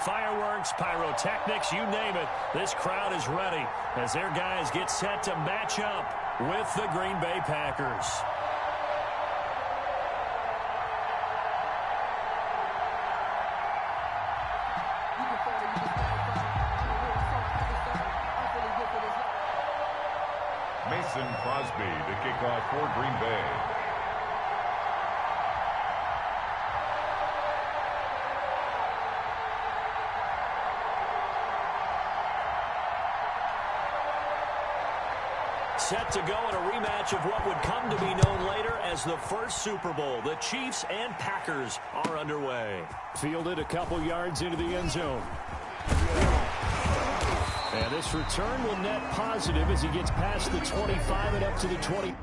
Fireworks, pyrotechnics, you name it. This crowd is ready as their guys get set to match up with the Green Bay Packers. Mason Crosby to kick off for Green Bay. Set to go in a rematch of what would come to be known later as the first Super Bowl. The Chiefs and Packers are underway. Fielded a couple yards into the end zone. And this return will net positive as he gets past the 25 and up to the 20.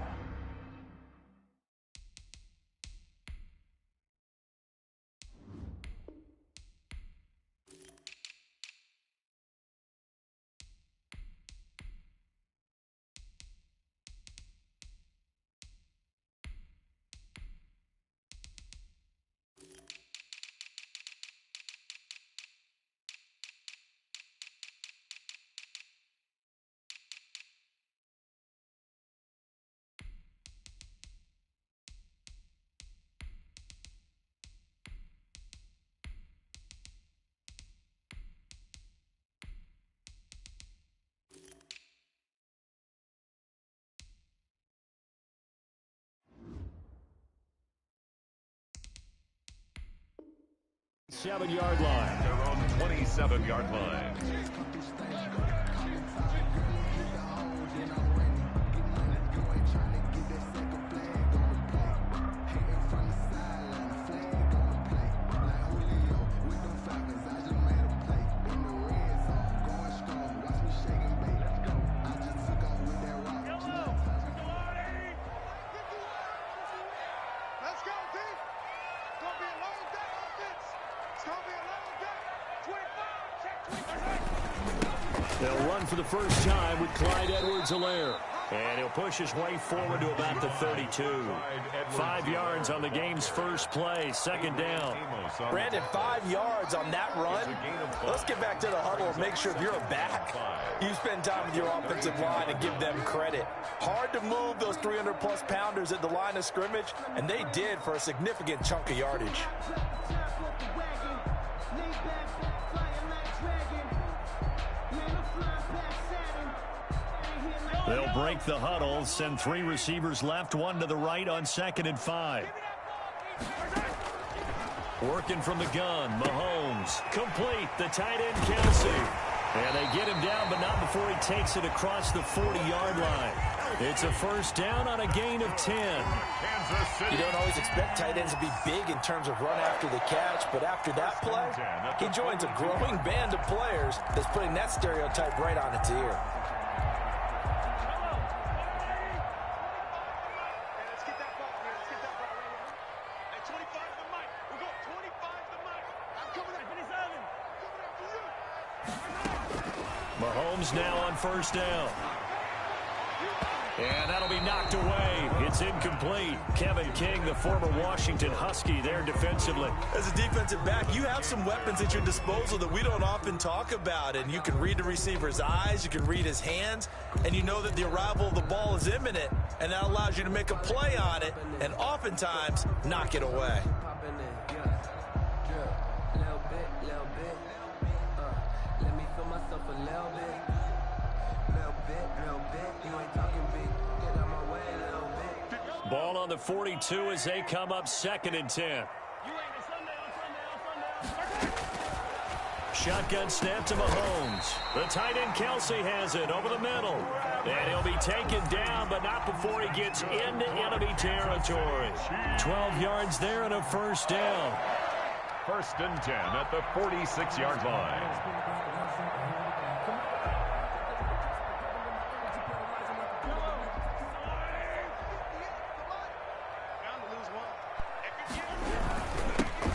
Seven-yard line. They're on the 27-yard line. They'll run for the first time with Clyde Edwards-Helaire. And he'll push his way forward to about the 32. 5 yards on the game's first play, second down. Brandon, 5 yards on that run. Let's get back to the huddle and make sure if you're a back, you spend time with your offensive line and give them credit. Hard to move those 300-plus pounders at the line of scrimmage, and they did for a significant chunk of yardage. They'll break the huddle, send 3 receivers left, 1 to the right on 2nd and 5. Working from the gun, Mahomes. Complete, the tight end, Kelsey. And they get him down, but not before he takes it across the 40-yard line. It's a first down on a gain of 10. You don't always expect tight ends to be big in terms of run after the catch, but after that play, he joins a growing band of players that's putting that stereotype right on its ear. Mahomes now on first down. And that'll be knocked away. It's incomplete. Kevin King, the former Washington Husky, there defensively. As a defensive back, you have some weapons at your disposal that we don't often talk about. And you can read the receiver's eyes, you can read his hands, and you know that the arrival of the ball is imminent. And that allows you to make a play on it and oftentimes knock it away. Ball on the 42 as they come up 2nd and 10. Shotgun snap to Mahomes. The tight end Kelsey has it over the middle. And he'll be taken down, but not before he gets into enemy territory. 12 yards there and a first down. 1st and 10 at the 46-yard line.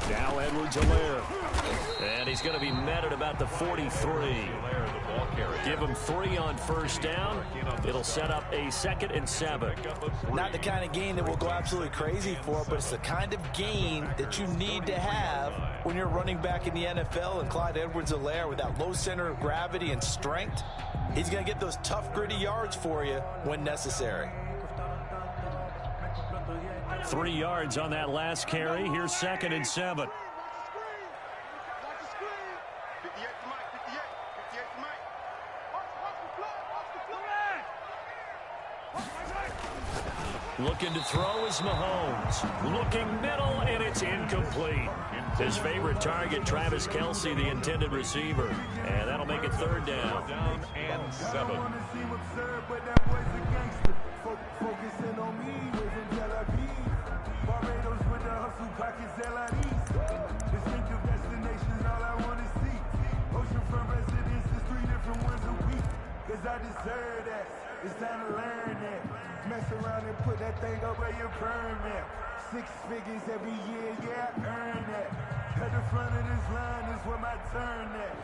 Now Edwards-Helaire. And he's going to be met at about the 43. Give him 3 on first down. It'll set up a 2nd and 7. Not the kind of gain that we'll go absolutely crazy for, but it's the kind of gain that you need to have when you're running back in the NFL, and Clyde Edwards-Helaire with that low center of gravity and strength, he's going to get those tough, gritty yards for you when necessary. 3 yards on that last carry. Here's 2nd and 7. Looking to throw is Mahomes. Looking middle, and it's incomplete. His favorite target, Travis Kelce, the intended receiver. And that'll make it 3rd down. Down and 7. I deserve that. It's time to learn that. Mess around and put that thing up where you burn that. 6 figures every year, yeah, I earn that. At the front of this line is where my turn at.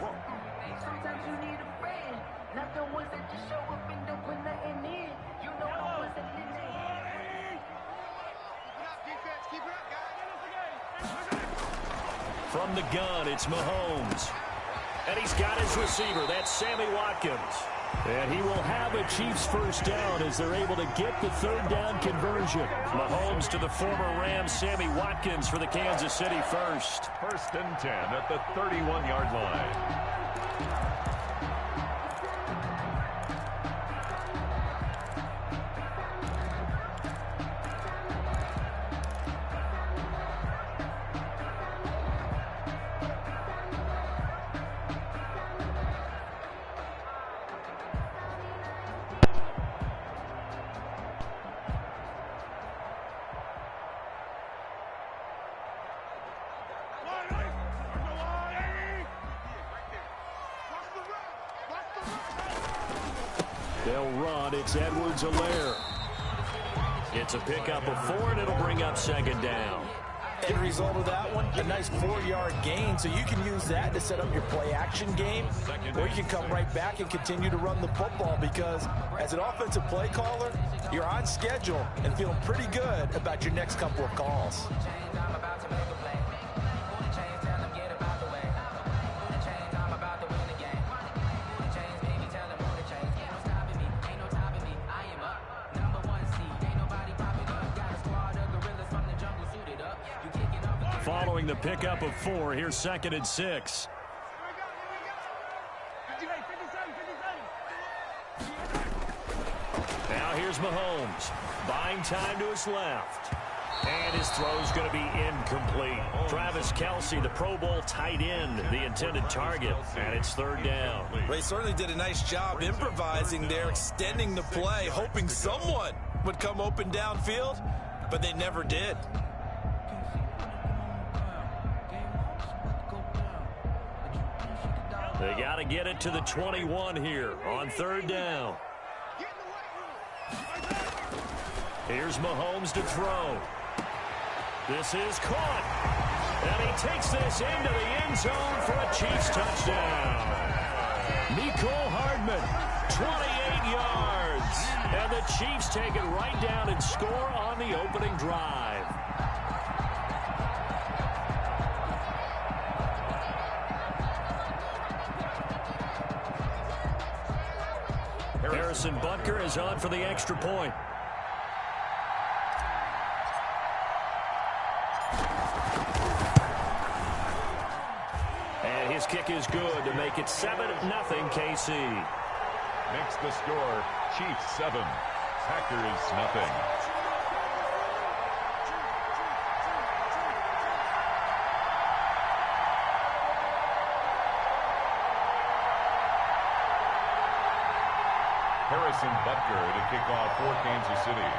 Sometimes you need a friend, not the ones that just show up and don't put nothing in. You know the ones that live in. Keep it up, guys. From the gun, it's Mahomes. And he's got his receiver. That's Sammy Watkins. And he will have a Chiefs first down as they're able to get the 3rd down conversion. Mahomes to the former Rams, Sammy Watkins for the Kansas City first. 1st and 10 at the 31-yard line. They'll run. It's Edwards-Helaire. It's a pickup of 4, and it'll bring up 2nd down. End result of that one, a nice 4-yard gain, so you can use that to set up your play-action game, or you can come right back and continue to run the football, because as an offensive play caller, you're on schedule and feeling pretty good about your next couple of calls. Following the pickup of 4, here's 2nd and 6. Now here's Mahomes. Buying time to his left. And his throw's going to be incomplete. Travis Kelce, the Pro Bowl tight end, the intended target, and it's 3rd down. They certainly did a nice job improvising there, extending the play, hoping someone would come open downfield, but they never did. They got to get it to the 21 here on 3rd down. Here's Mahomes to throw. This is caught. And he takes this into the end zone for a Chiefs touchdown. Mecole Hardman, 28 yards. And the Chiefs take it right down and score on the opening drive. Harrison Butker is on for the extra point. And his kick is good to make it 7-0 KC. Makes the score Chiefs 7, Packers nothing. Harrison Butker to kick off for Kansas City.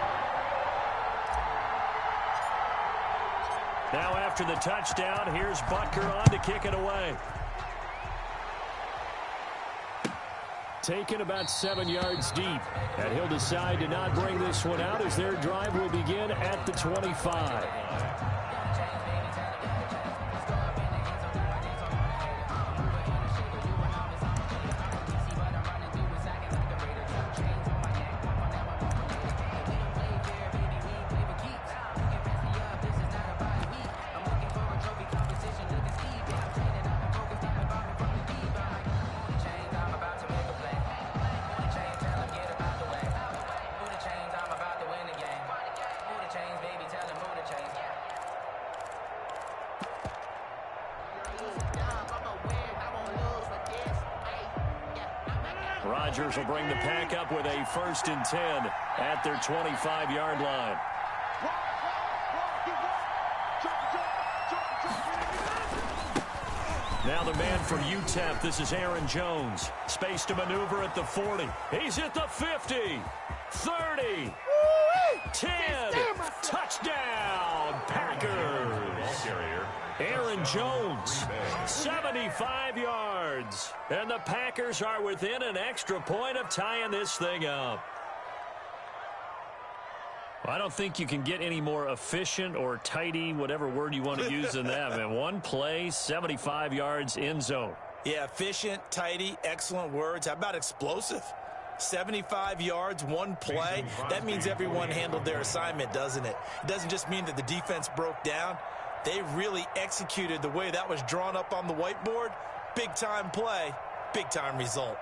Now after the touchdown, here's Butker on to kick it away. Taken about 7 yards deep. And he'll decide to not bring this one out as their drive will begin at the 25. Rodgers will bring the pack up with a 1st and 10 at their 25-yard line. Now the man from UTEP, this is Aaron Jones. Space to maneuver at the 40. He's at the 50, 30, 10, touchdown, Packers. Aaron Jones, 75 yards. And the Packers are within an extra point of tying this thing up. I don't think you can get any more efficient or tidy, whatever word you want to use in that, man. One play, 75 yards, end zone. Yeah, efficient, tidy, excellent words. How about explosive? 75 yards, one play. That means everyone handled their assignment, doesn't it? It doesn't just mean that the defense broke down. They really executed the way that was drawn up on the whiteboard. Big-time play, big-time result.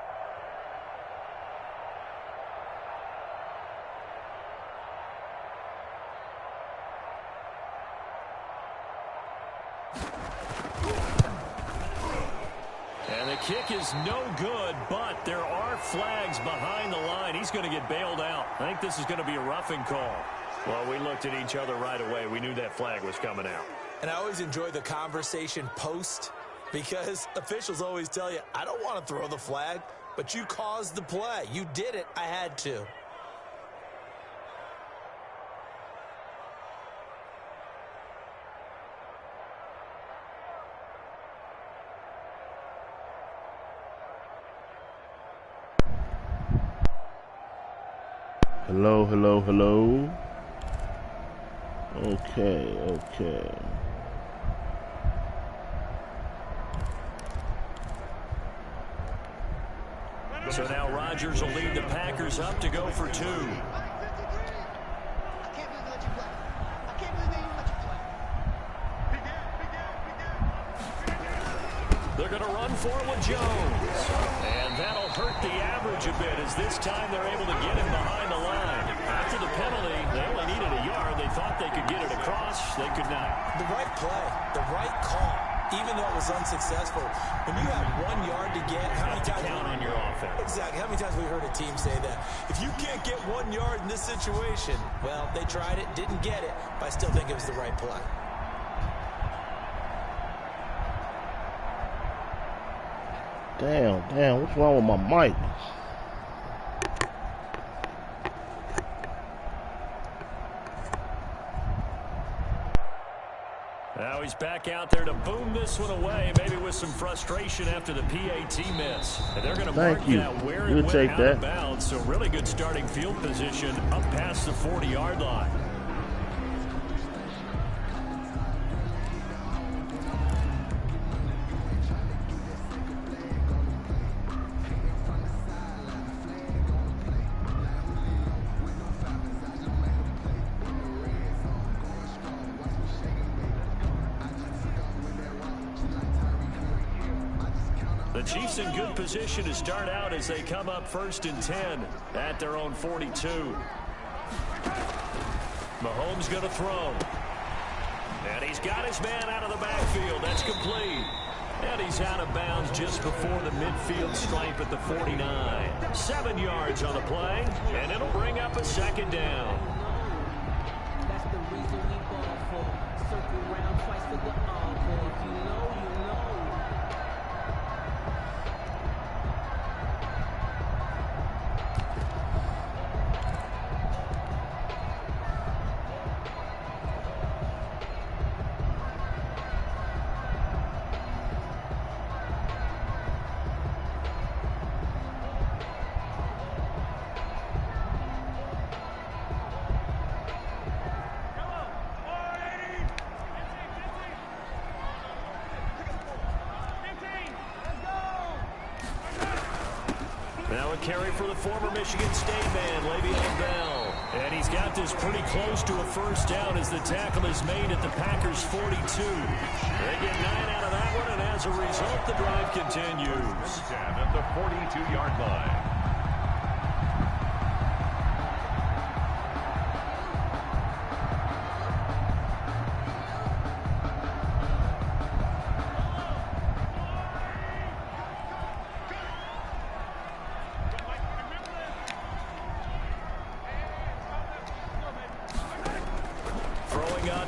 And the kick is no good, but there are flags behind the line. He's going to get bailed out. I think this is going to be a roughing call. Well, we looked at each other right away. We knew that flag was coming out. And I always enjoy the conversation post because officials always tell you, I don't want to throw the flag, but you caused the play. You did it. I had to. Hello, hello, hello. Okay. So now Rodgers will lead the Packers up to go for 2. They're going to run for it with Jones. And that'll hurt the average a bit as this time they're able to get him behind the line. After the penalty, they only needed a yard. They thought they could get it across. They could not. The right play, the right call, even though it was unsuccessful. When you have 1 yard to get, how many times count on your offense? Exactly. How many times have we heard a team say that? If you can't get 1 yard in this situation, well, they tried it, didn't get it, but I still think it was the right play. Damn, what's wrong with my mic? Now he's back out there to boom this one away, maybe with some frustration after the PAT miss. And they're going to mark that where it went out of bounds. So really good starting field position up past the 40-yard line. The Chiefs in good position to start out as they come up 1st and 10 at their own 42. Mahomes going to throw. And he's got his man out of the backfield. That's complete. And he's out of bounds just before the midfield stripe at the 49. 7 yards on the play, and it'll bring up a 2nd down. That's the reason we ball for. Circle round twice for the encore. If you know, you know. Now a carry for the former Michigan State man, Le'Veon Bell. And he's got this pretty close to a 1st down as the tackle is made at the Packers' 42. They get 9 out of that one, and as a result, the drive continues. At the 42-yard line.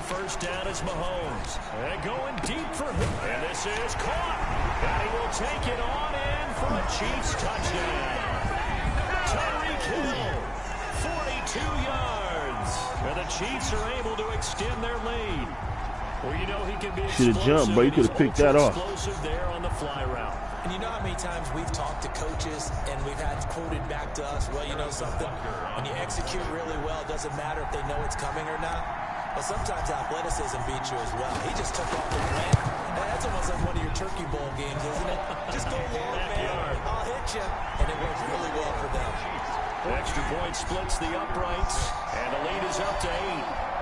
first down is Mahomes. And going deep for him. And this is caught. And he will take it on in for a Chiefs touchdown. Tyreek Hill, 42 yards. And the Chiefs are able to extend their lead. Well, you know he can be should have jumped, bro. You could have picked that off. Explosive there on the fly route. And you know how many times we've talked to coaches and we've had quoted back to us, well, you know something, when you execute really well, it doesn't matter if they know it's coming or not. But sometimes athleticism beats you as well. He just took off the plan. And that's almost like one of your Turkey Bowl games, isn't it? Just go long, man. I'll hit you. And it works really well for them. The extra point splits the uprights, and the lead is up to 8.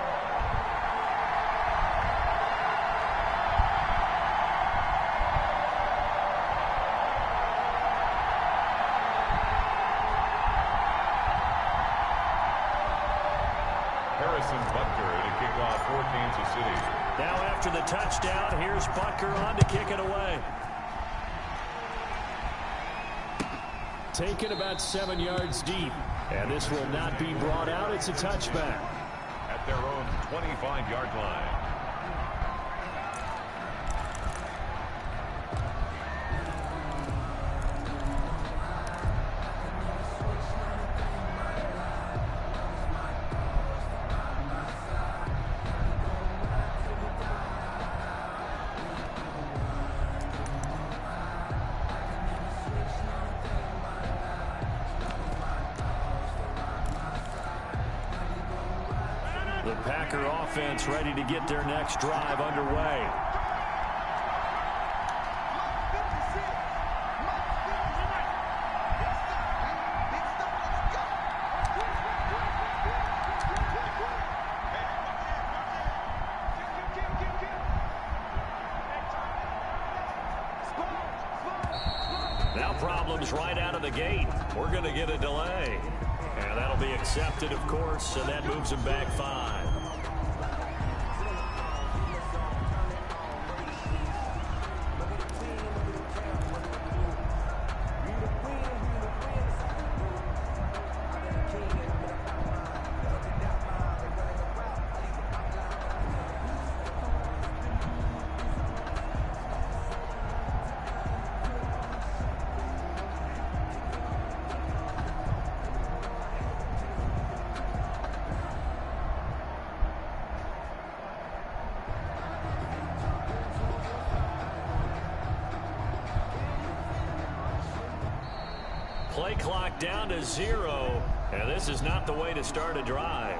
Now after the touchdown, here's Butker on to kick it away. Taken about 7 yards deep. And this will not be brought out. It's a touchback. At their own 25-yard line. The Packer offense ready to get their next drive underway. Now problems right out of the gate. We're going to get a delay. And that'll be accepted, of course, and that moves him back 5. Play clock down to 0, and this is not the way to start a drive.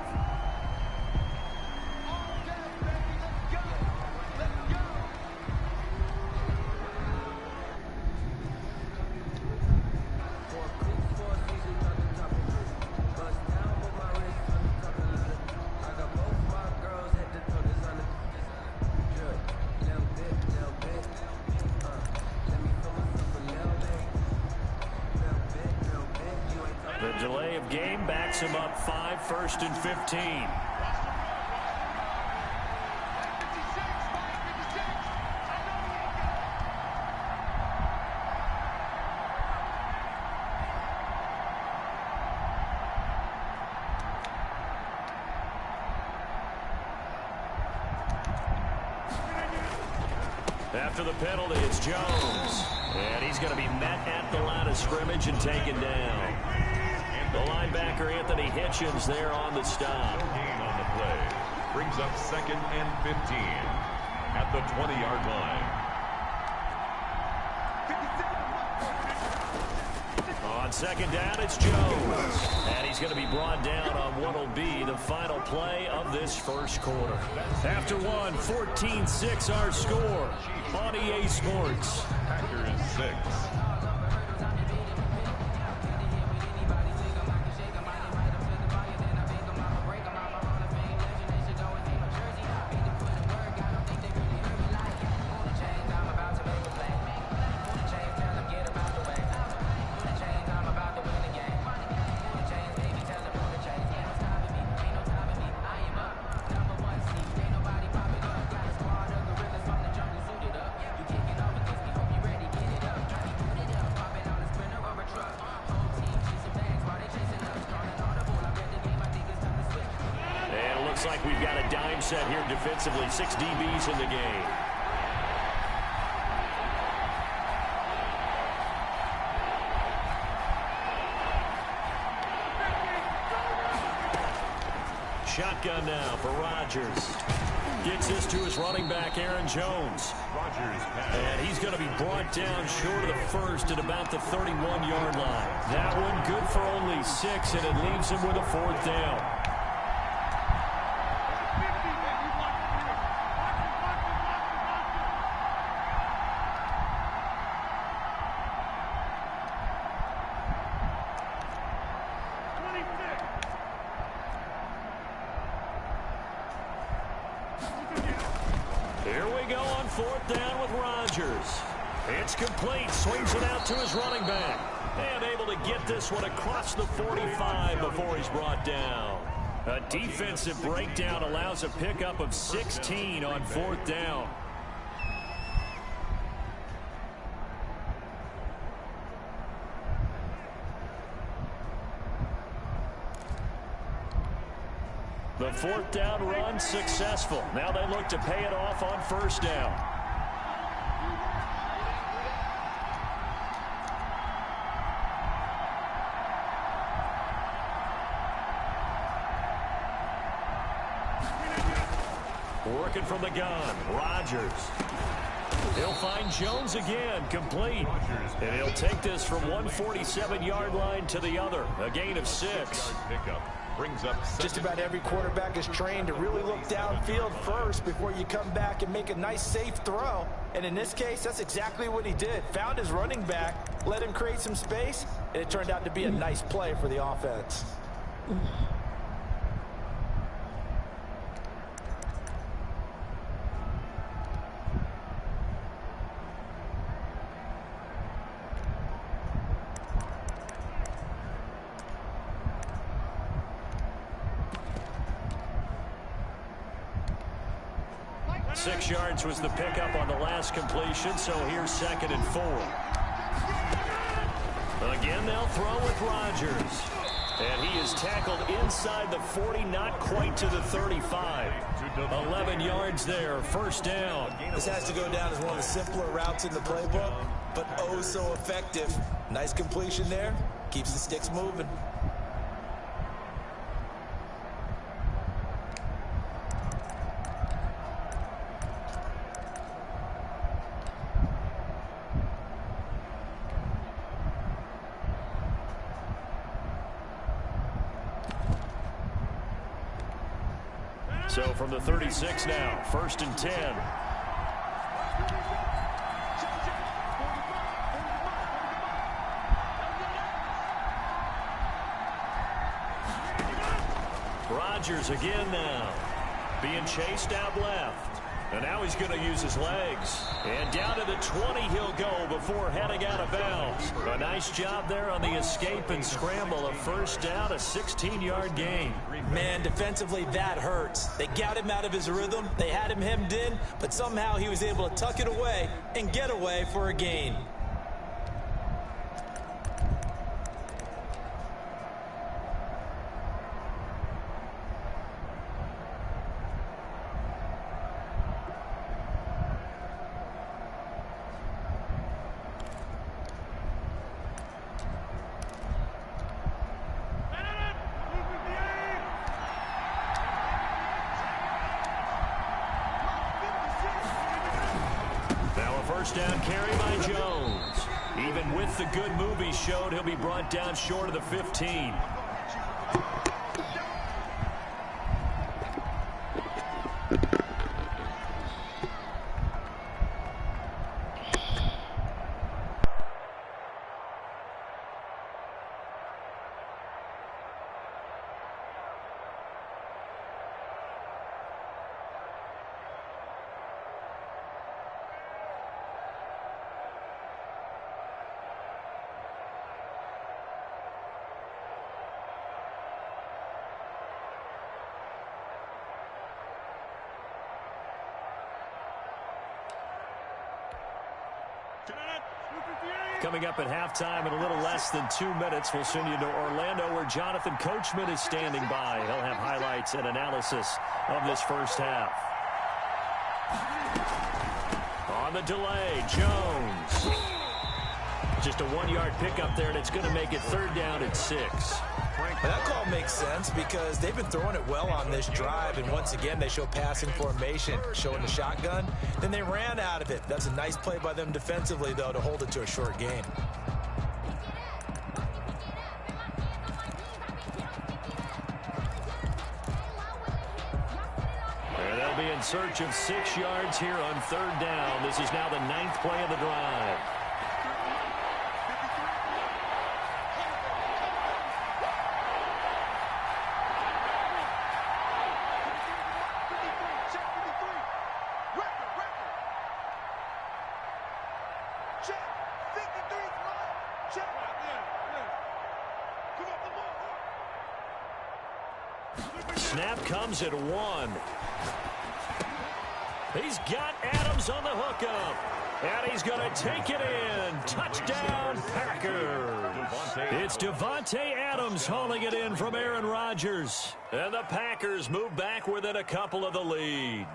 The delay of game backs him up 5, 1st and 15. After the penalty, it's Jones. And he's going to be met at the line of scrimmage and taken down. The linebacker, Anthony Hitchens, there on the stop. Gain on the play. Brings up 2nd and 15 at the 20-yard line. On 2nd down, it's Jones. And he's going to be brought down on what will be the final play of this first quarter. After one, 14-6 our score on EA Sports. Packers 6. Looks like we've got a dime set here defensively. 6 DBs in the game. Shotgun now for Rodgers. Gets this to his running back, Aaron Jones. And he's going to be brought down short of the first at about the 31-yard line. That one good for only 6, and it leaves him with a 4th down. Here we go on 4th down with Rodgers. It's complete. Swings it out to his running back. And able to get this one across the 45 before he's brought down. A defensive breakdown allows a pickup of 16 on 4th down. The 4th down run successful. Now they look to pay it off on 1st down. Working from the gun, Rodgers. He'll find Jones again, complete. And he'll take this from 147-yard line to the other. A gain of 6. Brings up just about every quarterback is trained to really look downfield first before you come back and make a nice, safe throw. And in this case, that's exactly what he did. Found his running back, let him create some space, and it turned out to be a nice play for the offense. Six yards was the pickup on the last completion, so here's 2nd and 4. Again, they'll throw with Rodgers. And he is tackled inside the 40, not quite to the 35. 11 yards there, 1st down. This has to go down as one of the simpler routes in the playbook, but oh so effective. Nice completion there, keeps the sticks moving. So from the 36 now, 1st and 10. Rodgers again now. Being chased out left. And now he's going to use his legs. And down to the 20 he'll go before heading out of bounds. A nice job there on the escape and scramble. A 1st down, a 16-yard gain. Man, defensively, that hurts. They got him out of his rhythm. They had him hemmed in, but somehow he was able to tuck it away and get away for a gain. First down carry by Jones. Even with the good move he showed, he'll be brought down short of the 15. Coming up at halftime in a little less than 2 minutes, we'll send you to Orlando where Jonathan Coachman is standing by. He'll have highlights and analysis of this first half. On the delay, Jones. Just a 1-yard pickup there, and it's going to make it 3rd down and 6. That call makes sense because they've been throwing it well on this drive, and once again they show passing formation, showing the shotgun. Then they ran out of it. That's a nice play by them defensively, though, to hold it to a short gain. And they'll be in search of 6 yards here on 3rd down. This is now the 9th play of the drive. Snap comes at 1. He's got Adams on the hookup. And he's going to take it in. Touchdown, Packers. It's Devontae Adams hauling it in from Aaron Rodgers. And the Packers move back within a couple of the lead.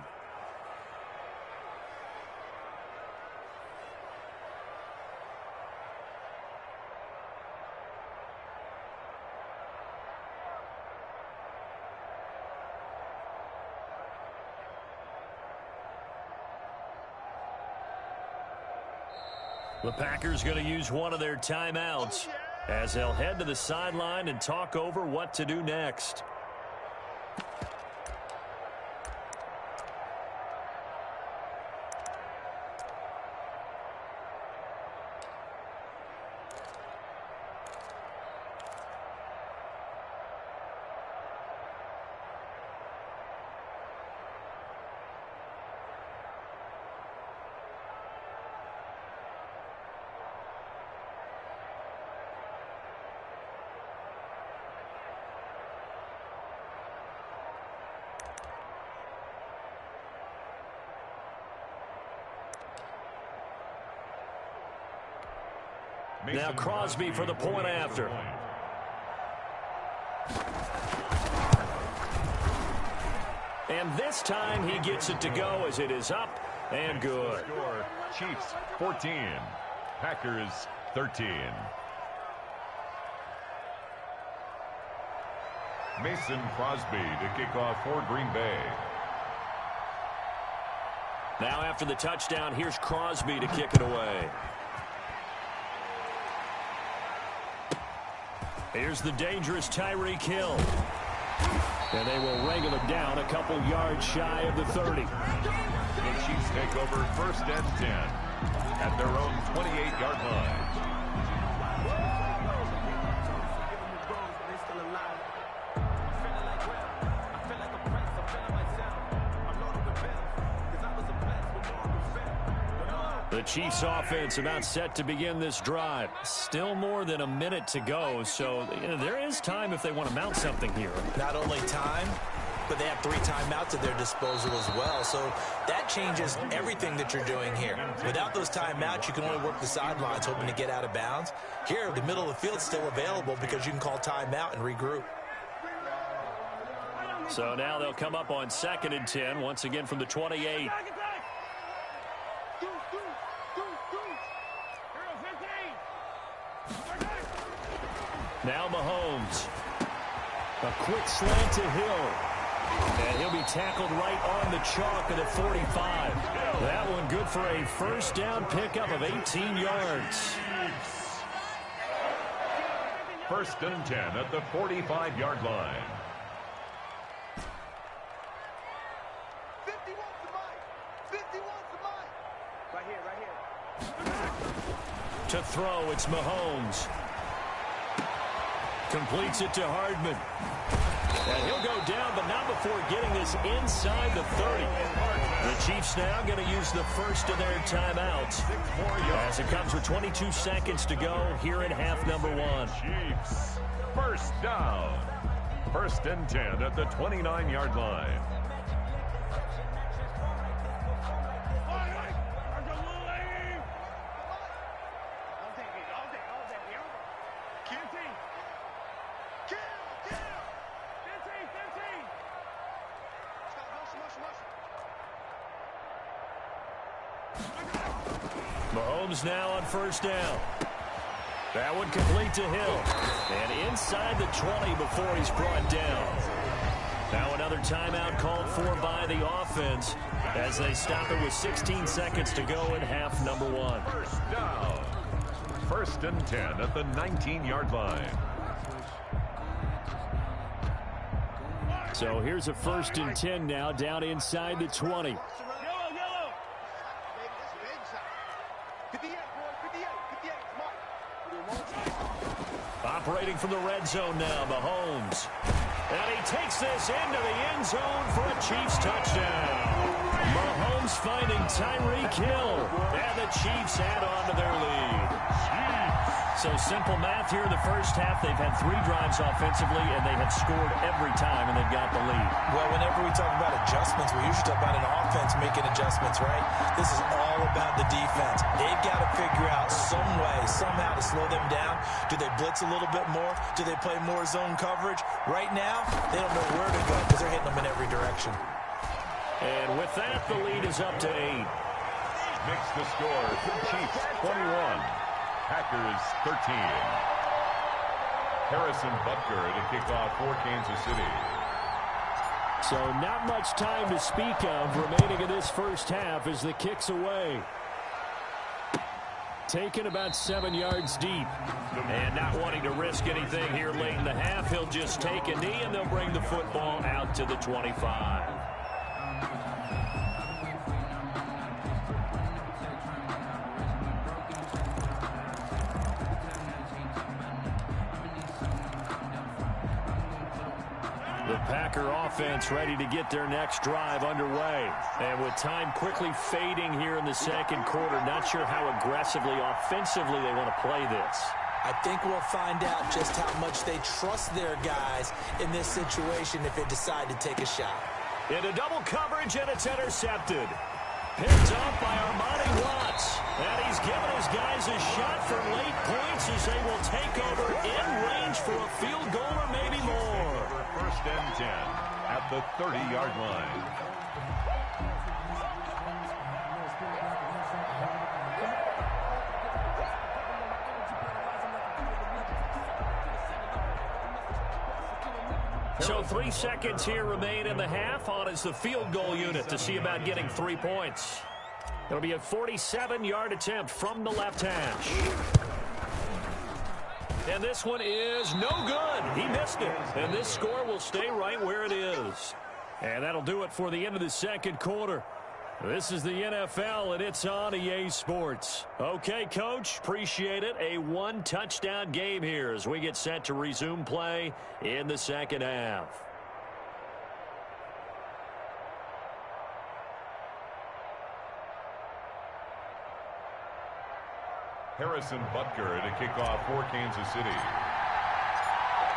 The Packers going to use one of their timeouts as they'll head to the sideline and talk over what to do next. Now Crosby for the point after. And this time he gets it to go as it is up and good. Chiefs 14, Packers 13. Mason Crosby to kick off for Green Bay. Now after the touchdown, here's Crosby to kick it away. Here's the dangerous Tyreek Hill. And they will wrangle him down a couple yards shy of the 30. The Chiefs take over 1st and 10 at their own 28-yard line. The Chiefs offense about set to begin this drive. Still more than a minute to go, so there is time if they want to mount something here. Not only time, but they have 3 timeouts at their disposal as well, so that changes everything that you're doing here. Without those timeouts, you can only work the sidelines hoping to get out of bounds. Here, the middle of the field's still available because you can call timeout and regroup. So now they'll come up on 2nd and 10, once again from the 28. Now Mahomes. A quick slant to Hill. And he'll be tackled right on the chalk at the 45. That one good for a 1st down pickup of 18 yards. 1st and 10 at the 45-yard line. 50 wants the mic. 50 wants the mic. Right here. To throw, it's Mahomes. Completes it to Hardman. And he'll go down, but not before getting this inside the 30. The Chiefs now going to use the first of their timeouts as it comes with 22 seconds to go here in half number 1. Chiefs, 1st down. 1st and 10 at the 29-yard line. Mahomes now on first down. That one complete to Hill. And inside the 20 before he's brought down. Now another timeout called for by the offense as they stop it with 16 seconds to go in half number 1. First down. 1st and 10 at the 19-yard line. So here's a 1st and 10 now down inside the 20. Operating from the red zone now, Mahomes. And he takes this into the end zone for a Chiefs touchdown. Mahomes finding Tyreek Hill. And the Chiefs add on to their lead. So simple math here in the first half. They've had 3 drives offensively, and they have scored every time, and they've got the lead. Well, whenever we talk about adjustments, we usually talk about an offense making adjustments, right? This is all about the defense. They've got to figure out some way, somehow to slow them down. Do they blitz a little bit more? Do they play more zone coverage? Right now, they don't know where to go because they're hitting them in every direction. And with that, the lead is up to 8. Makes the score Chiefs 21. Packers 13. Harrison Butker to kick off for Kansas City. So not much time to speak of remaining in this first half as the kick's away. Taken about 7 yards deep. And not wanting to risk anything here late in the half, he'll just take a knee and they'll bring the football out to the 25. The Packer offense ready to get their next drive underway. And with time quickly fading here in the second quarter, not sure how aggressively, offensively they want to play this. I think we'll find out just how much they trust their guys in this situation if they decide to take a shot. Into double coverage, and it's intercepted. Picked up by Armani Watts. And he's given his guys a shot for late points as they will take over in range for a field goal or maybe more. 1st and 10 at the 30-yard line. So 3 seconds here remain in the half. On is the field goal unit to see about getting 3 points. It'll be a 47-yard attempt from the left hash. And this one is no good. He missed it. And this score will stay right where it is. And that'll do it for the end of the second quarter. This is the NFL, and it's on EA Sports. Okay, Coach, appreciate it. A 1-touchdown game here as we get set to resume play in the second half. Harrison Butker to kick off for Kansas City.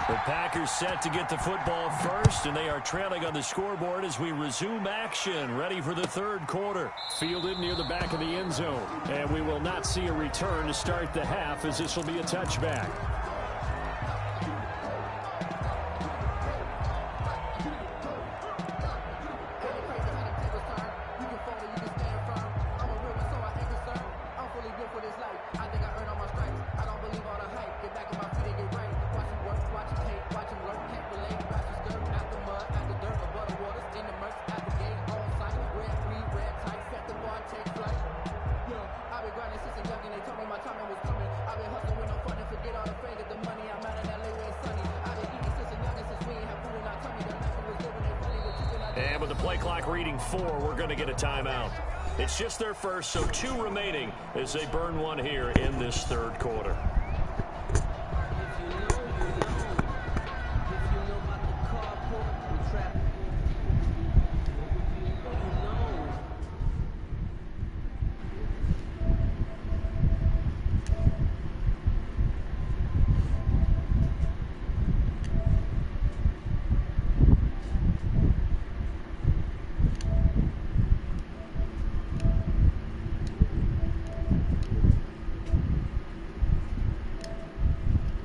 The Packers set to get the football first, and they are trailing on the scoreboard as we resume action, ready for the third quarter. Fielded near the back of the end zone, and we will not see a return to start the half as this will be a touchback. And with the play clock reading 4, we're going to get a timeout. It's just their first, so 2 remaining as they burn one here in this third quarter.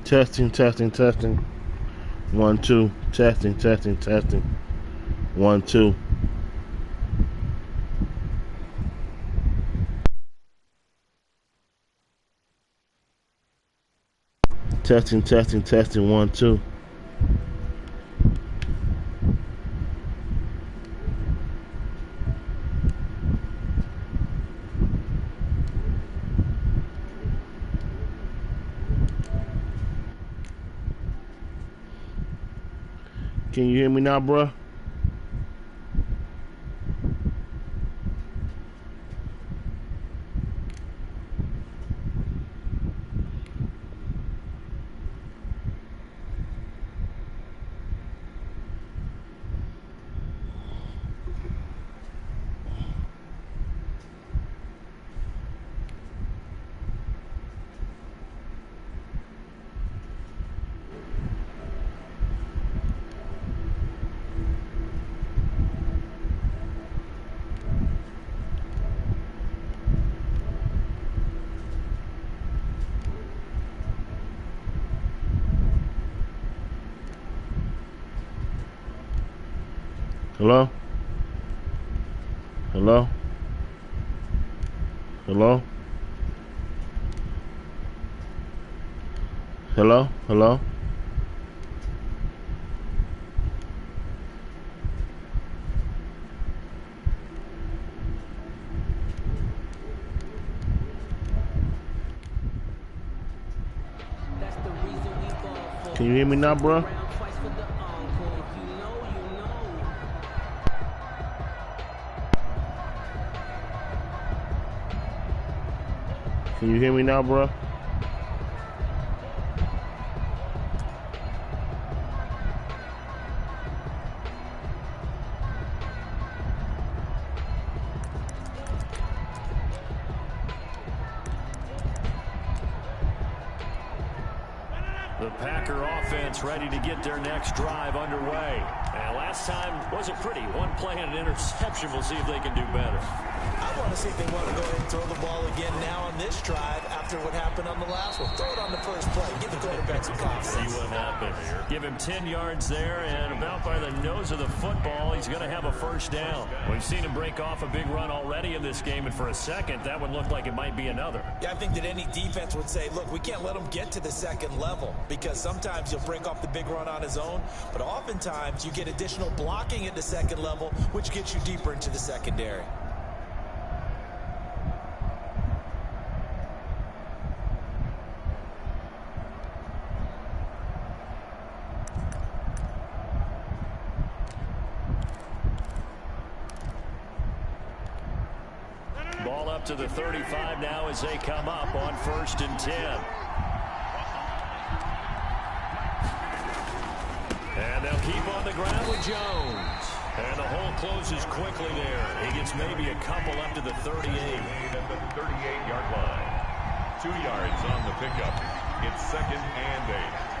Testing, testing, testing. 1, 2. Testing, testing, testing. 1, 2. Testing, testing, testing, 1, 2. Can you hear me now, bruh? Hello? Hello? Hello? Hello? Hello? That's the reason we ball for. Can you hear me now, bro? Round twice for the encore. If you know, you know. Can you hear me now, bro? The Packer offense ready to get their next drive underway. And last time wasn't pretty. One play and an interception. We'll see if they can do better. I want to see if they want to go ahead and throw the ball again now on this drive after what happened on the last one. Throw it on the first play. Give the quarterback some confidence. See what happens. Give him 10 yards there, and about by the nose of the football, he's going to have a first down. We've seen him break off a big run already in this game, and for a second, that would look like it might be another. Yeah, I think that any defense would say, look, we can't let him get to the second level because sometimes he'll break off the big run on his own, but oftentimes you get additional blocking at the second level, which gets you deeper into the secondary. Ball up to the 35 now as they come up on 1st and 10. And they'll keep on the ground with Jones. And the hole closes quickly there. He gets maybe a couple up to the 38. At the 38-yard line. 2 yards on the pickup. It's 2nd and 8.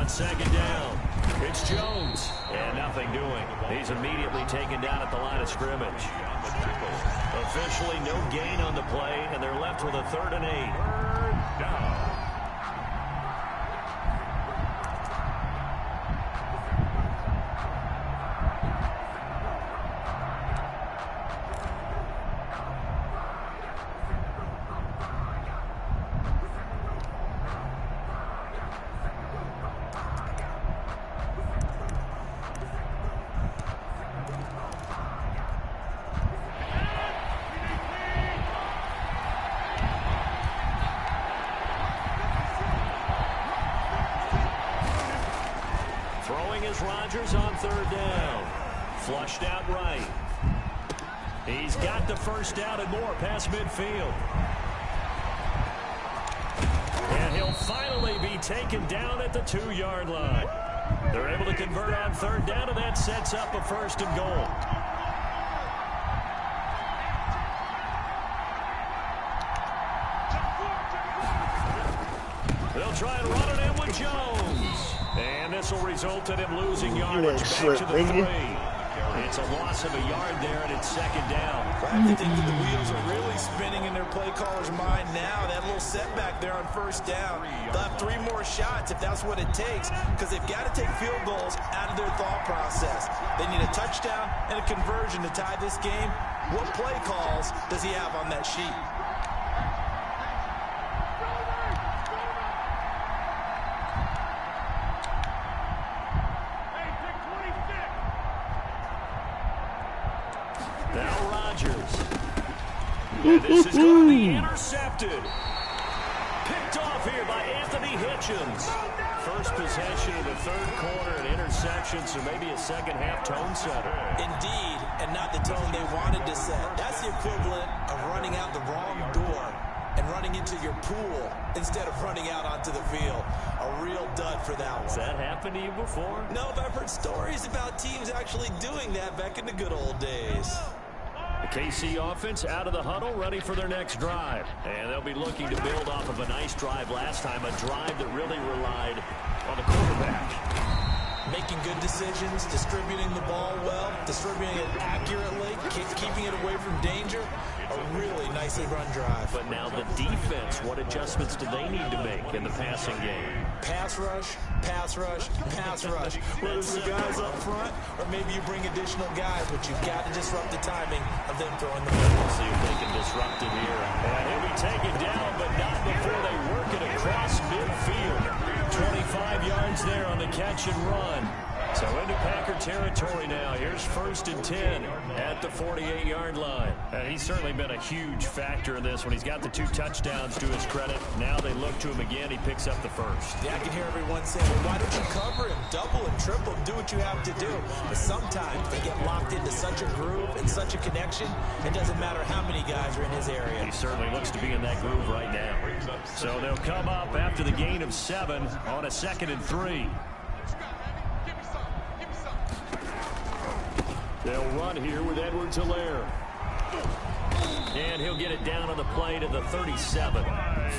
Second down. It's Jones. And nothing doing. He's immediately taken down at the line of scrimmage. Officially no gain on the play, and they're left with a 3rd and 8. Third down. Rodgers on 3rd down. Flushed out right. He's got the first down and more past midfield. And he'll finally be taken down at the 2-yard line. They're able to convert on 3rd down, and that sets up a 1st and goal. They'll try and run it in with Jones. And this will result in him losing yardage back to the 3. It's a loss of a yard there, and it's second down. I have to think that the wheels are really spinning in their play caller's mind now. That little setback there on first down. They'll have 3 more shots if that's what it takes, because they've got to take field goals out of their thought process. They need a touchdown and a conversion to tie this game. What play calls does he have on that sheet? Now Rodgers. And this is going to be intercepted. Picked off here by Anthony Hitchens. First possession of the third quarter, an interception, so maybe a second-half tone setter. Indeed, and not the tone they wanted to set. That's the equivalent of running out the wrong door and running into your pool instead of running out onto the field. A real dud for that one. Has that happened to you before? No, but I've heard stories about teams actually doing that back in the good old days. The KC offense out of the huddle, ready for their next drive. And they'll be looking to build off of a nice drive last time, a drive that really relied on the quarterback. Making good decisions, distributing the ball well, distributing it accurately, keeping it away from danger. A really nicely run drive. But now the defense, what adjustments do they need to make in the passing game? Pass rush, pass rush, pass rush. Whether it's the guys up front or maybe you bring additional guys, but you've got to disrupt the timing of them throwing the ball. We'll see if they can disrupt it here. And he'll be taken down, but not before they work it across midfield. 25 yards there on the catch and run. So into Packer territory now. Here's 1st and 10 at the 48-yard line. He's certainly been a huge factor in this one. He's got the 2 touchdowns to his credit. Now they look to him again. He picks up the first. Yeah, I can hear everyone saying, well, why don't you cover him? Double and triple him. Do what you have to do. But sometimes they get locked into such a groove and such a connection, it doesn't matter how many guys are in his area. He certainly looks to be in that groove right now. So they'll come up after the gain of 7 on a 2nd and 3. They'll run here with Edwards-Helaire. And he'll get it down on the play to the 37.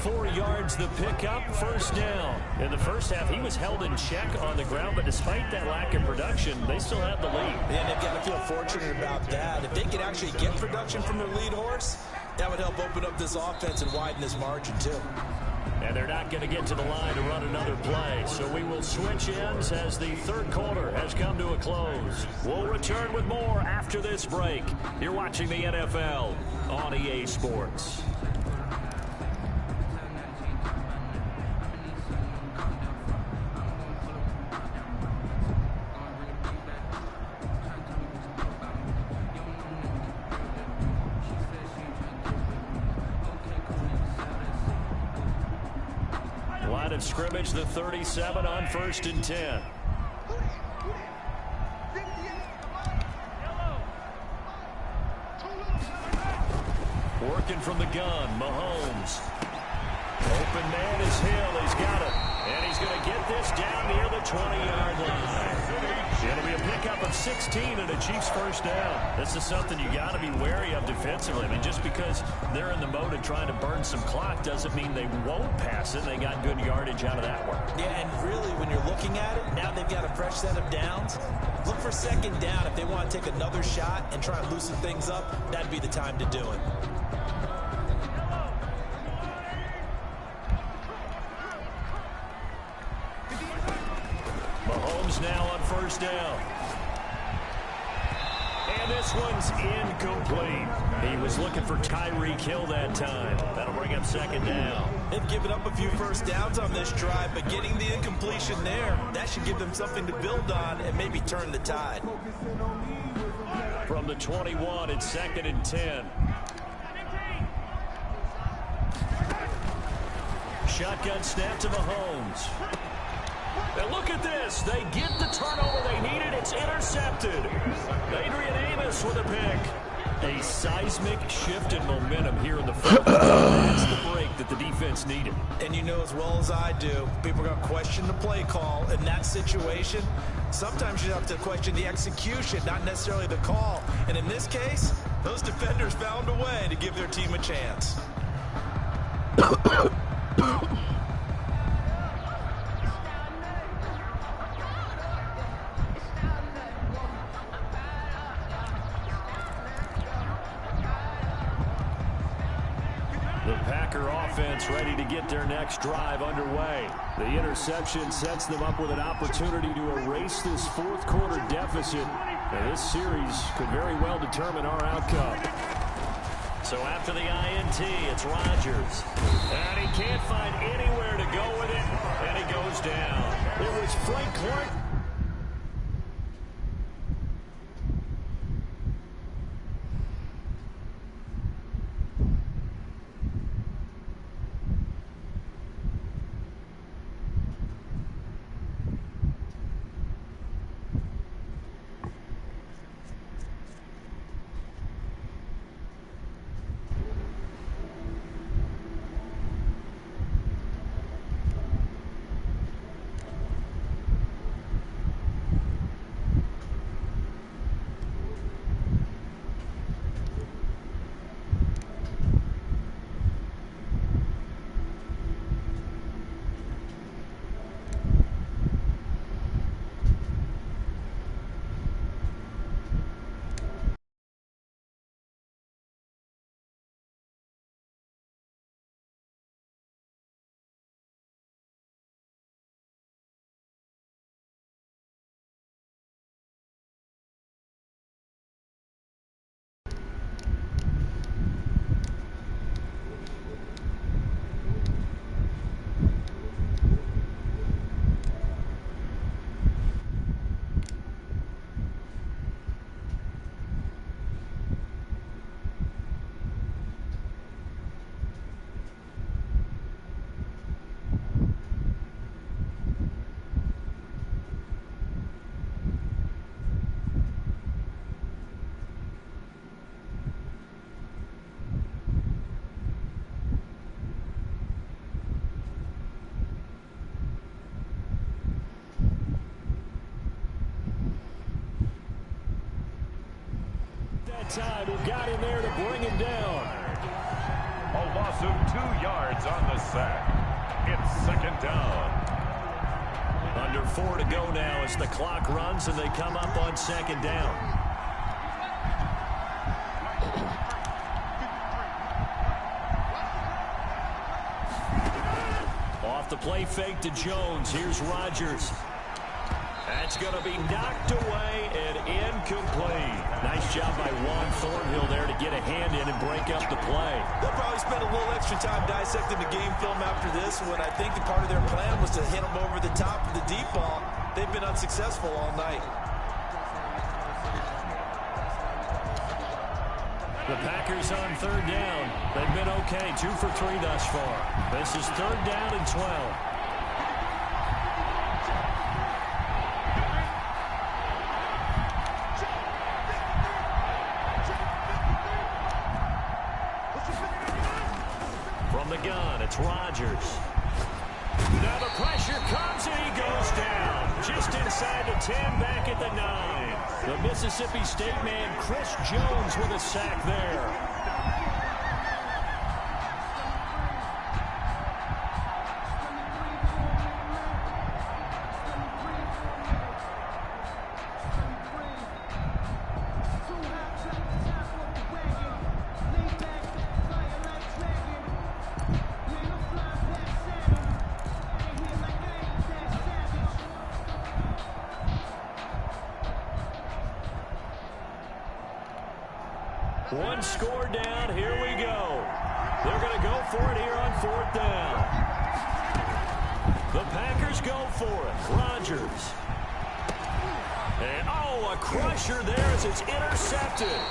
4 yards the pickup, first down. In the first half, he was held in check on the ground, but despite that lack of production, they still have the lead. And they've got to feel fortunate about that. If they could actually get production from their lead horse, that would help open up this offense and widen this margin, too. And they're not going to get to the line to run another play. So we will switch ends as the third quarter has come to a close. We'll return with more after this break. You're watching the NFL on EA Sports. Line of scrimmage, the 37 on 1st and 10. Working from the gun, Mahomes. Open man is Hill. He's got it. And he's going to get this down near the 20-yard line. It'll be a pickup of 16 and a Chiefs first down. This is something you got to be wary of defensively. I mean, just because they're in the mode of trying to burn some clock doesn't mean they won't pass it. They got good yardage out of that one. Yeah, and really, when you're looking at it, now they've got a fresh set of downs. Look for second down. If they want to take another shot and try and loosen things up, that'd be the time to do it. Mahomes now on first down. And this one's incomplete. He was looking for Tyreek Hill that time. That'll bring up second down. They've given up a few first downs on this drive, but getting the incompletion there, that should give them something to build on and maybe turn the tide. From the 21, it's 2nd and 10. Shotgun snap to Mahomes. And look at this. They get the turnover they needed. It's intercepted. Adrian Amos with a pick. A seismic shift in momentum here in the fourth. That's the break that the defense needed. And you know as well as I do, people are going to question the play call in that situation. Sometimes you have to question the execution, not necessarily the call. And in this case, those defenders found a way to give their team a chance. The Packer offense ready to get their next drive underway. The interception sets them up with an opportunity to erase this fourth quarter deficit. And this series could very well determine our outcome. So after the INT, it's Rodgers. And he can't find anywhere to go with it. And he goes down. It was Frank Clark. Time who got in there to bring him down. Owasu 2 yards on the sack. It's second down. Under 4 to go now as the clock runs and they come up on second down. Off the play fake to Jones. Here's Rodgers. That's going to be knocked away and incomplete. Nice job by Juan Thornhill there to get a hand in and break up the play. They'll probably spend a little extra time dissecting the game film after this when I think the part of their plan was to hit them over the top of the deep ball. They've been unsuccessful all night. The Packers on third down. They've been okay, 2 for 3 thus far. This is third down and 12. From the gun, it's Rodgers. Now the pressure comes and he goes down. Just inside the 10, back at the 9. The Mississippi State man, Chris Jones, with a sack there. One score down. Here we go. They're going to go for it here on fourth down. The Packers go for it. Rodgers. And, oh, a crusher there as it's intercepted.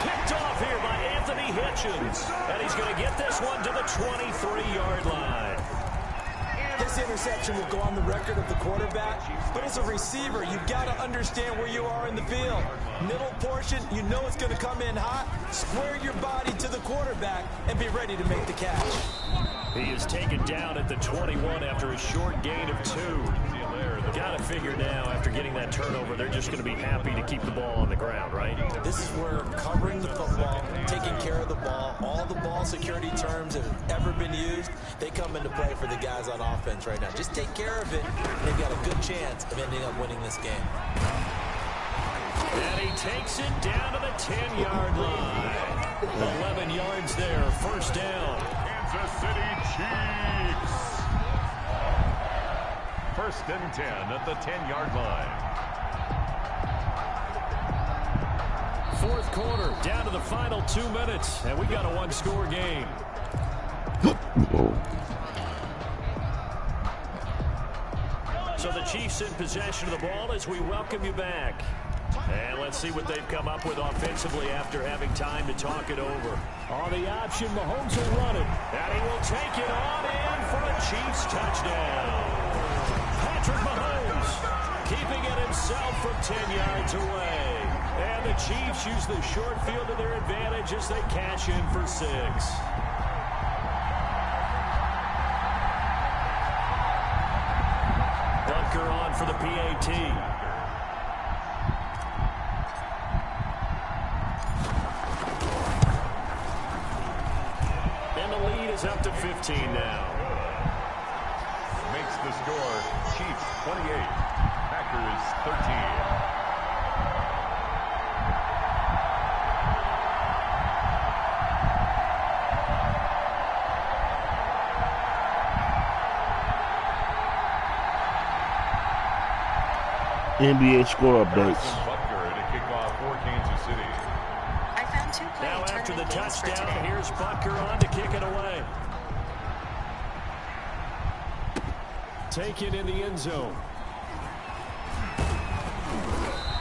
Picked off here by Anthony Hitchens. And he's going to get this one to the 23-yard line. This interception will go on the record of the quarterback, but as a receiver, you've got to understand where you are in the field. Middle portion, you know it's going to come in hot. Square your body to the quarterback and be ready to make the catch. He is taken down at the 21 after a short gain of 2. Got to figure now, after getting that turnover, they're just going to be happy to keep the ball on the ground, right? This is where covering the football, taking care of the ball, all the ball security terms that have ever been used, they come into play for the guys on offense right now. Just take care of it, and they've got a good chance of ending up winning this game. And he takes it down to the 10-yard line. 11 yards there, first down. Kansas City Chiefs. First and 10 at the 10-yard line. Fourth quarter, down to the final 2 minutes, and we got a one-score game. So the Chiefs in possession of the ball as we welcome you back. And let's see what they've come up with offensively after having time to talk it over. On the option, Mahomes will run it. And he will take it on in for a Chiefs touchdown. Patrick Mahomes keeping it himself from 10 yards away. And the Chiefs use the short field to their advantage as they cash in for 6. Bunker on for the PAT. Up to 15 now. Makes the score Chiefs 28, Packers 13. NBA score updates. Butker to kick off for Kansas City. I found 2 play Now after the tournament games for touchdown, today. here's Butker on to kick it away. Taken in the end zone.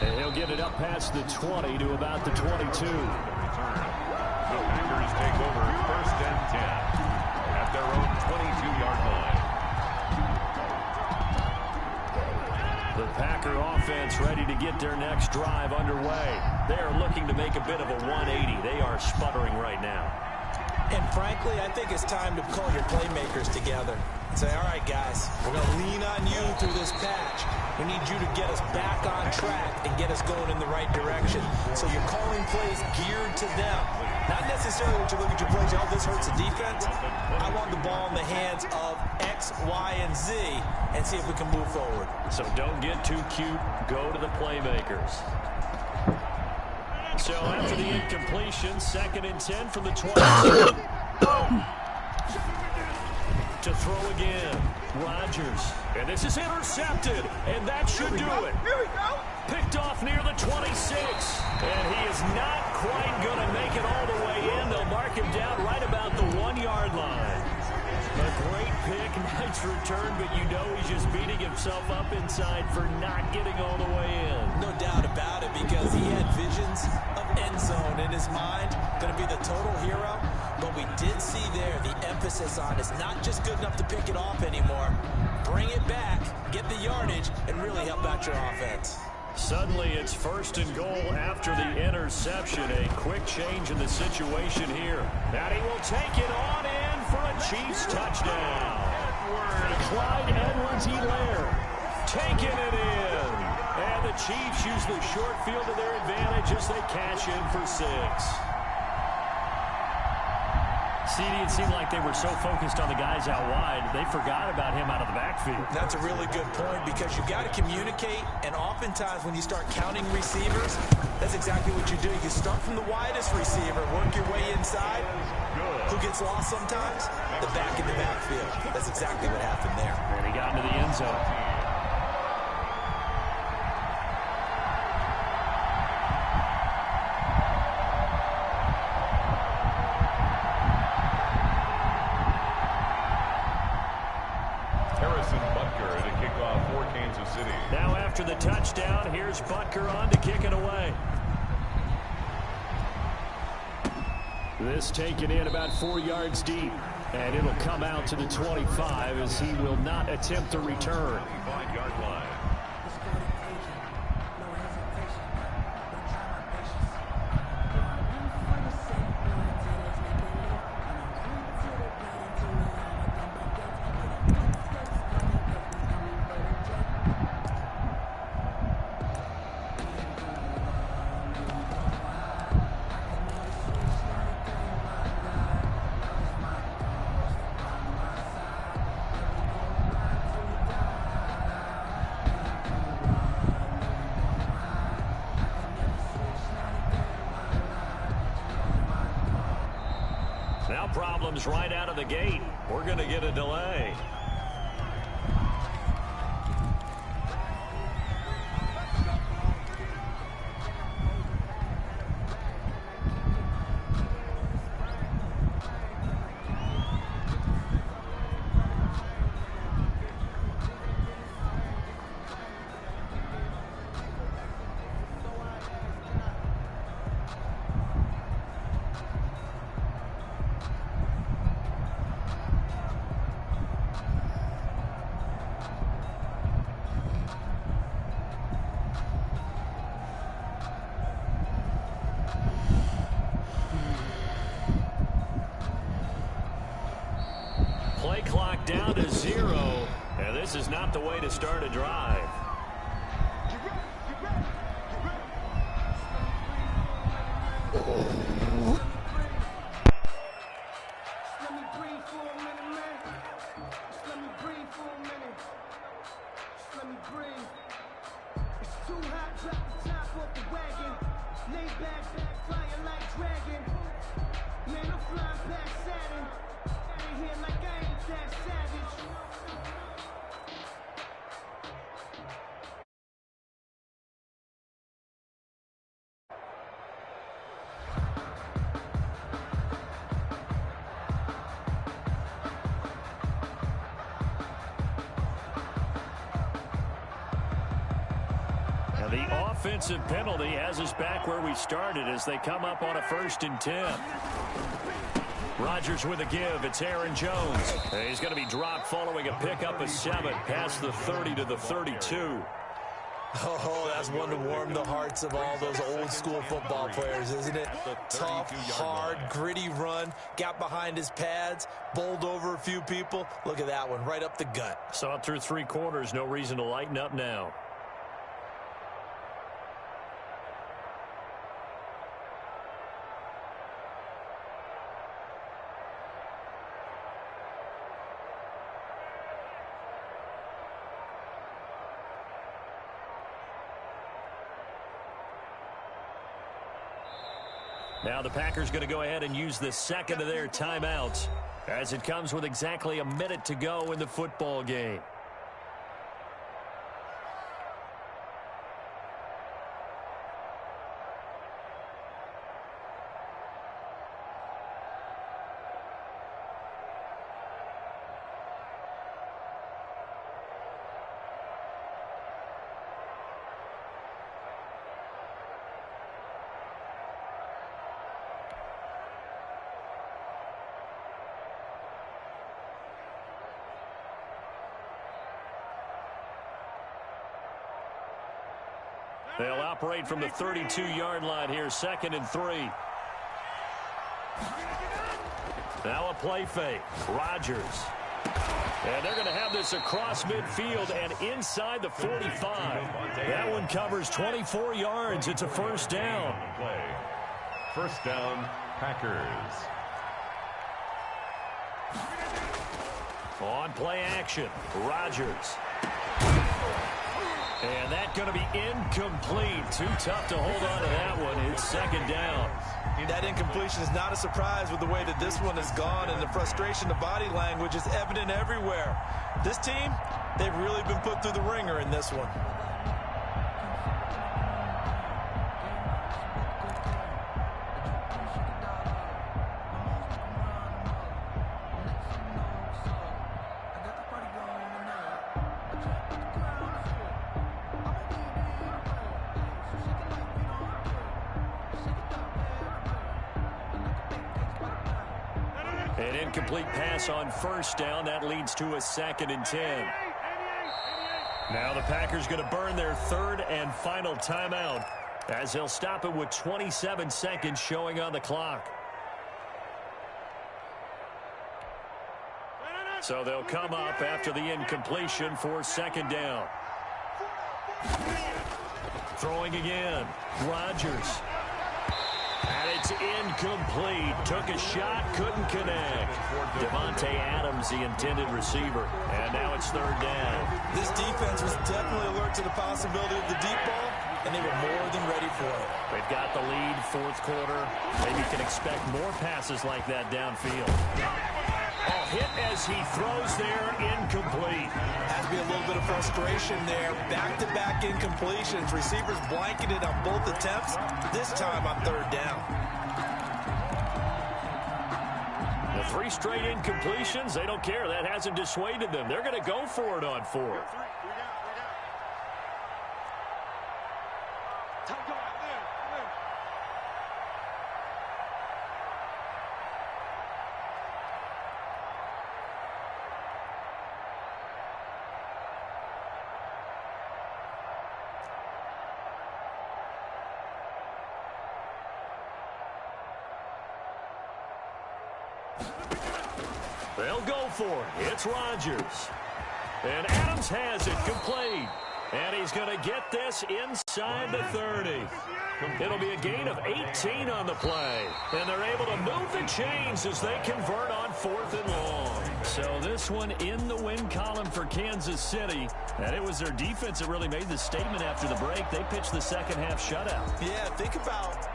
And he'll get it up past the 20 to about the 22. Return. The Packers take over first and 10 at their own 22-yard line. The Packer offense ready to get their next drive underway. They are looking to make a bit of a 180. They are sputtering right now. And frankly, I think it's time to call your playmakers together and say, all right, guys, we're going to lean on you through this patch. We need you to get us back on track and get us going in the right direction. So you're calling plays geared to them. Not necessarily what you look at your plays, oh, this hurts the defense. I want the ball in the hands of X, Y, and Z and see if we can move forward. So don't get too cute. Go to the playmakers. So after the incompletion, 2nd and 10 from the 22. To throw again. Rodgers. And this is intercepted. And that should do it. Here we go. Picked off near the 26. And he is not quite going to make it all the way in. They'll mark him down right about the 1-yard line. A great pick, nice return, but you know he's just beating himself up inside for not getting all the way in. No doubt about it, because he had visions of end zone in his mind. Going to be the total hero. But we did see there the emphasis on it's not just good enough to pick it off anymore. Bring it back, get the yardage, and really help out your offense. Suddenly it's 1st and goal after the interception. A quick change in the situation here. And he will take it on in for a Chiefs touchdown. Clyde Edwards-Helaire taking it in. And the Chiefs use the short field to their advantage as they cash in for 6. CD, it seemed like they were so focused on the guys out wide, they forgot about him out of the backfield. That's a really good point, because you got to communicate, and oftentimes when you start counting receivers, that's exactly what you do. You start from the widest receiver, work your way inside. Who gets lost sometimes? The back in the backfield. That's exactly what happened there. And he got into the end zone. Now after the touchdown, here's Butker on to kick it away. This taken in about 4 yards deep. And it'll come out to the 25 as he will not attempt to return. 5-yard line. problems right out of the gate. We're going to get a delay. Play clock down to 0, and this is not the way to start a drive. The offensive penalty has us back where we started as they come up on a 1st and 10. Rodgers with a give. It's Aaron Jones. He's going to be dropped following a pickup of 7 past the 30 to the 32. Oh, that's one to warm the hearts of all those old school football players, isn't it? Tough, hard, gritty run. Got behind his pads, bowled over a few people. Look at that one, right up the gut. Saw it through 3 quarters. No reason to lighten up now. Now the Packers going to go ahead and use the second of their timeouts as it comes with exactly a minute to go in the football game. They'll operate from the 32-yard line here, 2nd and 3. Now a play fake. Rodgers. And they're going to have this across midfield and inside the 45. That one covers 24 yards. It's a 1st down. First down, Packers. On play action, Rodgers. And that's going to be incomplete. Too tough to hold on to that one. It's 2nd down. That incompletion is not a surprise with the way that this one has gone, and the frustration, the body language is evident everywhere. This team, they've really been put through the ringer in this one. An incomplete pass on 1st down. That leads to a 2nd and 10. Now the Packers going to burn their 3rd and final timeout as they'll stop it with 27 seconds showing on the clock. So they'll come up after the incompletion for 2nd down. Throwing again. Rodgers. And it's incomplete. Took a shot, couldn't connect. Devontae Adams, the intended receiver. And now it's 3rd down. This defense was definitely alert to the possibility of the deep ball. and they were more than ready for it. They've got the lead, fourth quarter. Maybe you can expect more passes like that downfield. Oh, hit as he throws there, incomplete. Has to be a little bit of frustration there. Back-to-back incompletions. Receivers blanketed on both attempts, this time on third down. The 3 straight incompletions, they don't care. That hasn't dissuaded them. They're going to go for it on 4. They'll go for it. It's Rodgers. And Adams has it complete. And he's going to get this inside the 30. It'll be a gain of 18 on the play. And they're able to move the chains as they convert on 4th and long. So this one in the win column for Kansas City. And it was their defense that really made the statement after the break. They pitched the second half shutout. Yeah, think about